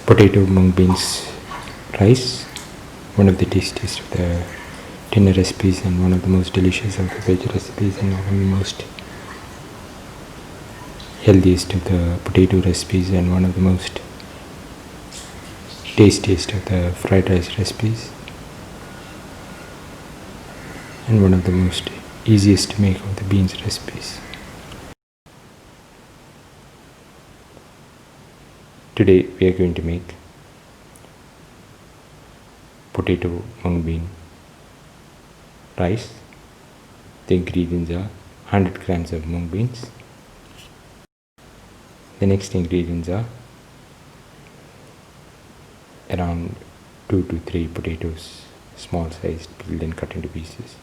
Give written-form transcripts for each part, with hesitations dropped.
Potato Mung Beans Rice, one of the tastiest of the dinner recipes and one of the most delicious of the veg recipes and one of the most healthiest of the potato recipes and one of the most tastiest of the fried rice recipes and one of the most easiest to make of the beans recipes. Today we are going to make potato mung bean rice. The ingredients are 100 grams of mung beans. The next ingredients are around 2 to 3 potatoes, small sized, peeled and cut into pieces.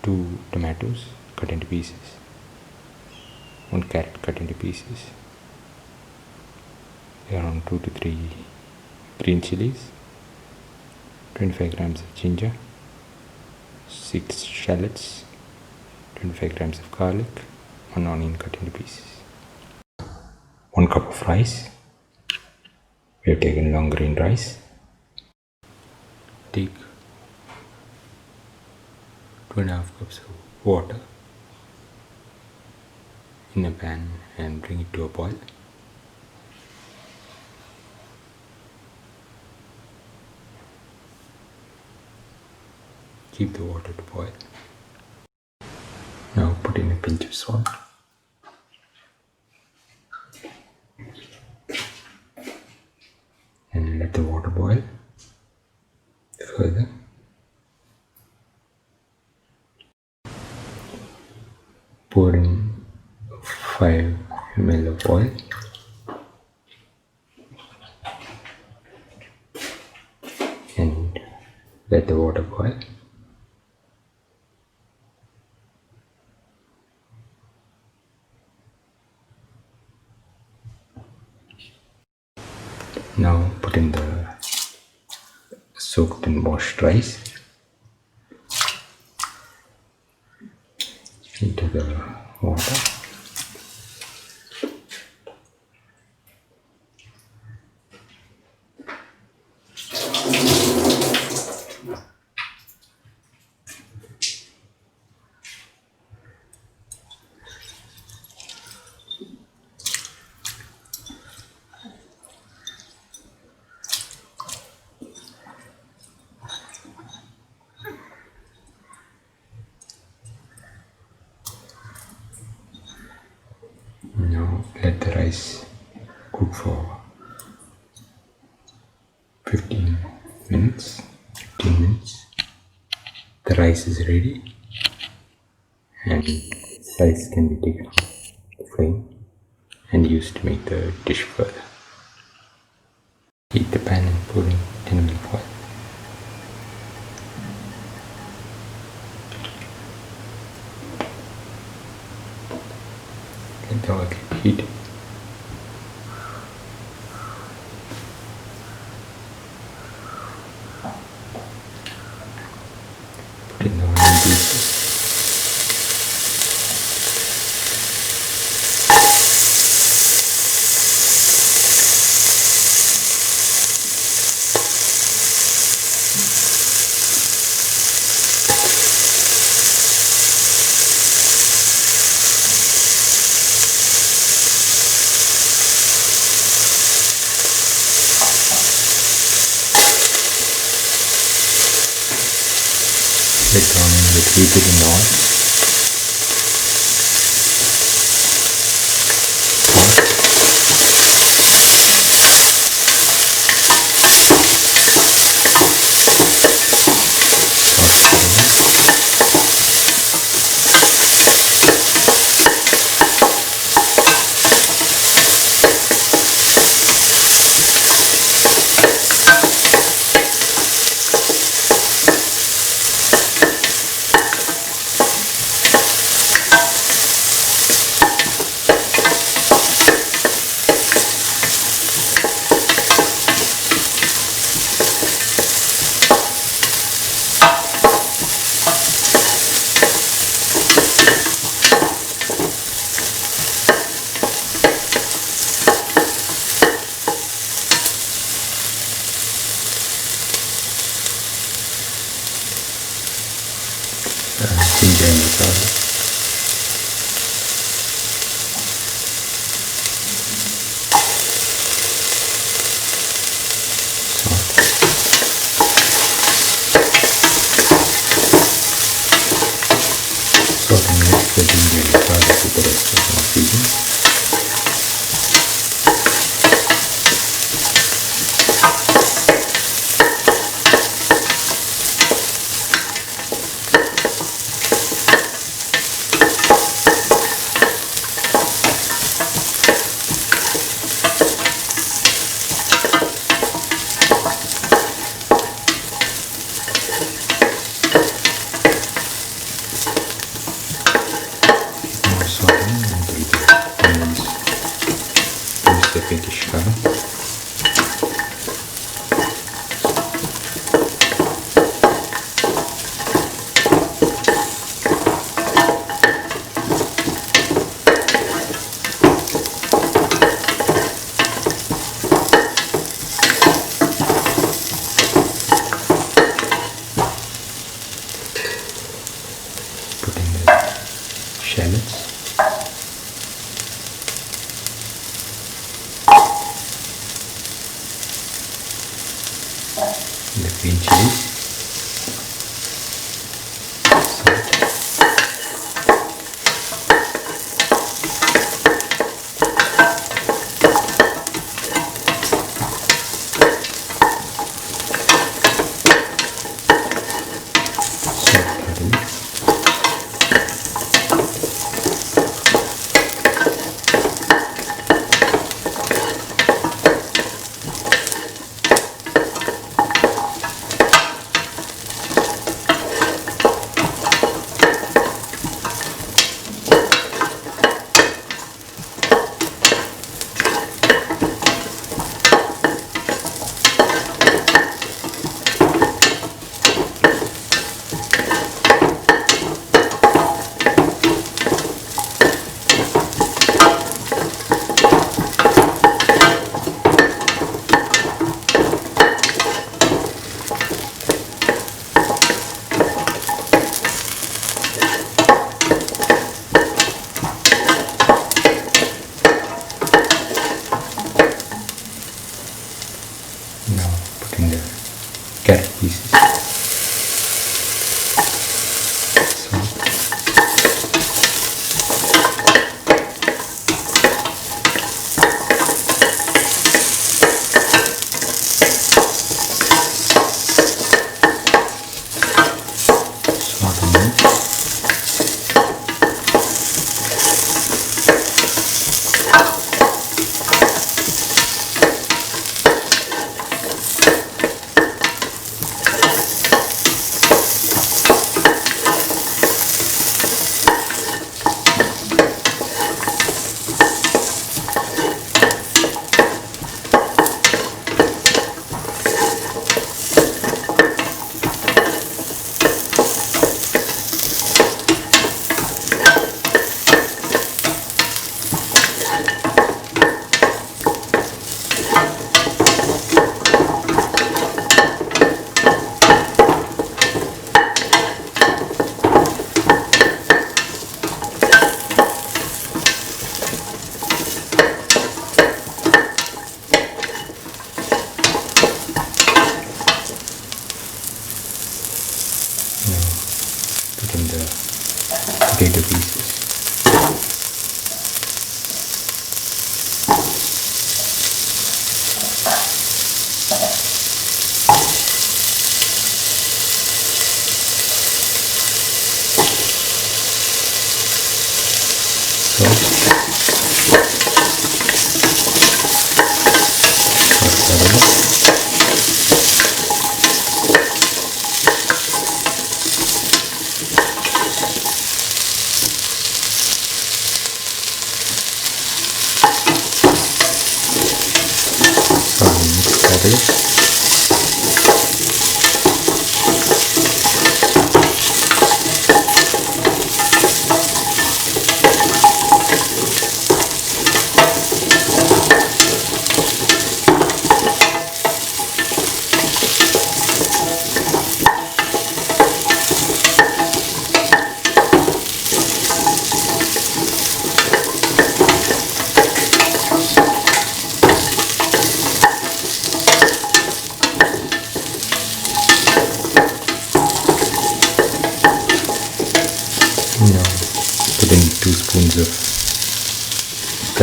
2 tomatoes cut into pieces. 1 carrot cut into pieces. Around 2 to 3 green chillies. 25 grams of ginger. 6 shallots. 25 grams of garlic. 1 onion cut into pieces. 1 cup of rice. We have taken long grain rice. Take 2.5 cups of water in a pan and bring it to a boil. Keep the water to boil. Now put in a pinch of salt. And let the water boil further. Pour in 5 ml of oil. And let the water boil. Now put in the soaked and washed rice into the water. Now let the rice cook for 15 minutes. The rice is ready and rice can be taken off the flame and used to make the dish further. Heat the pan and pour in 10 ml of oil. Let the oil get heated. Put in the onion pieces. Let the onion get heated in the oil. garlic. Salt and mix the ginger and garlic with the rest of the ingredients. Pinkish color. Put in the shallots. The green chilies, now putting the carrot pieces, salt, salt and milk, put in the potato pieces, salt,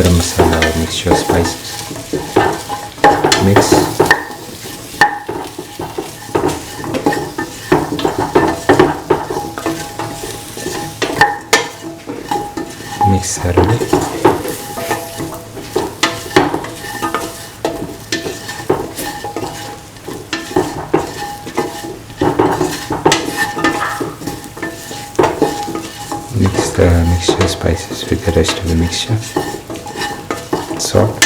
garam masala or mixture spices. Mix. Mix thoroughly. Mix the mixture spices with the rest of the mixture. Salt.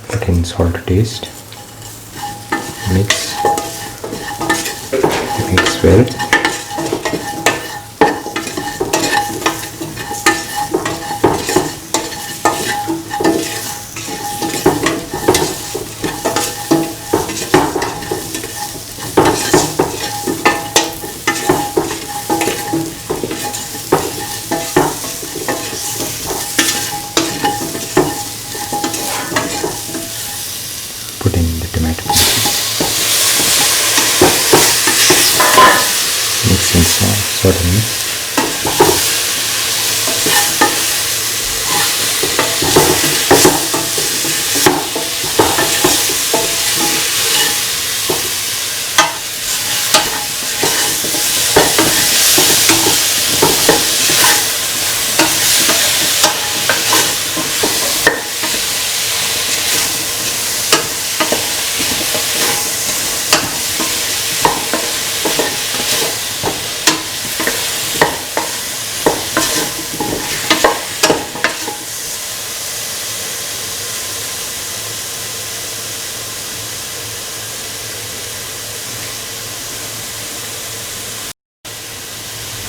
Put in salt to taste. Mix well. Put in the tomato pieces. Mix and saute mix.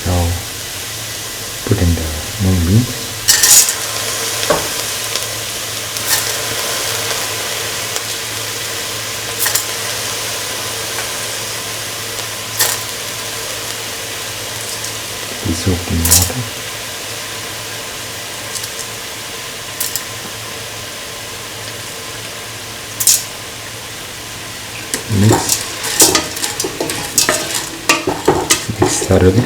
Now put in the mung beans. Be soaked in water. Mix thoroughly.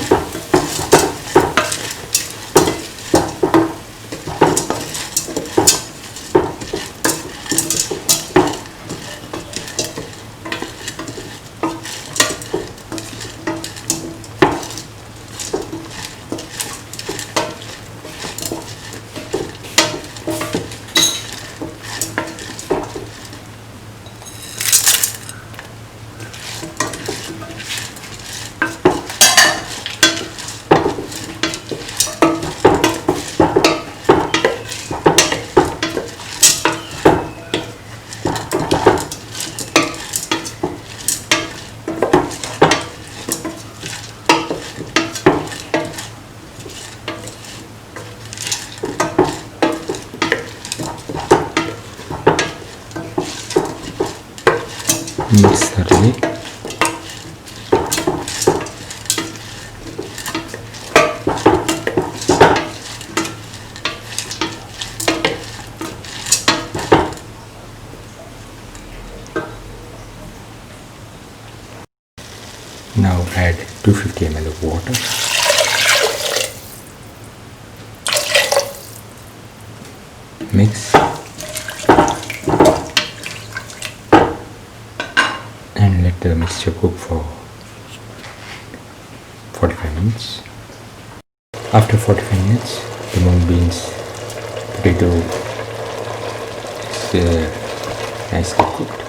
Mix thoroughly. Now add 250 ml of water. Mix. And let the mixture cook for 45 minutes. After 45 minutes, the mung beans potato is nicely cooked.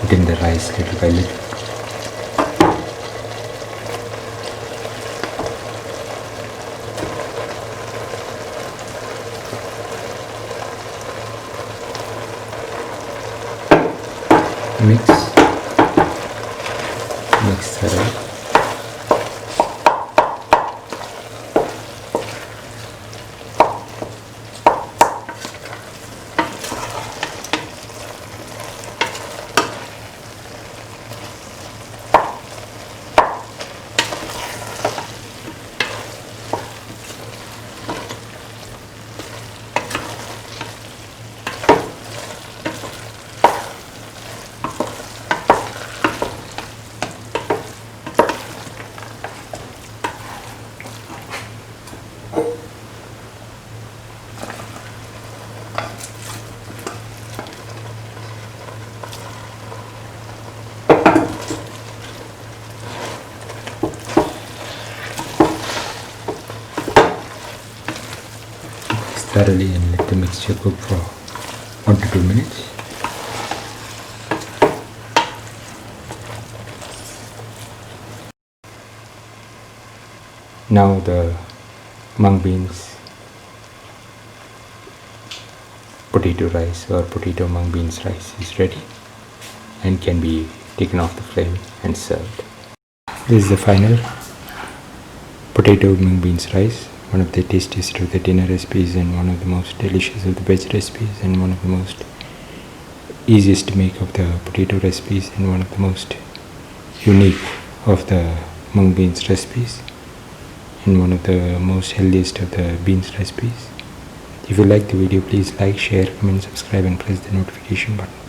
Put in the rice little by little. Mix thoroughly. thoroughly and let the mixture cook for 1 to 2 minutes. Now the mung beans potato rice or potato mung beans rice is ready and can be taken off the flame and served. This is the final potato mung beans rice, one of the tastiest of the dinner recipes and one of the most delicious of the veg recipes and one of the most easiest to make of the potato recipes and one of the most unique of the mung beans recipes and one of the most healthiest of the beans recipes. If you like the video, please like, share, comment, subscribe and press the notification button.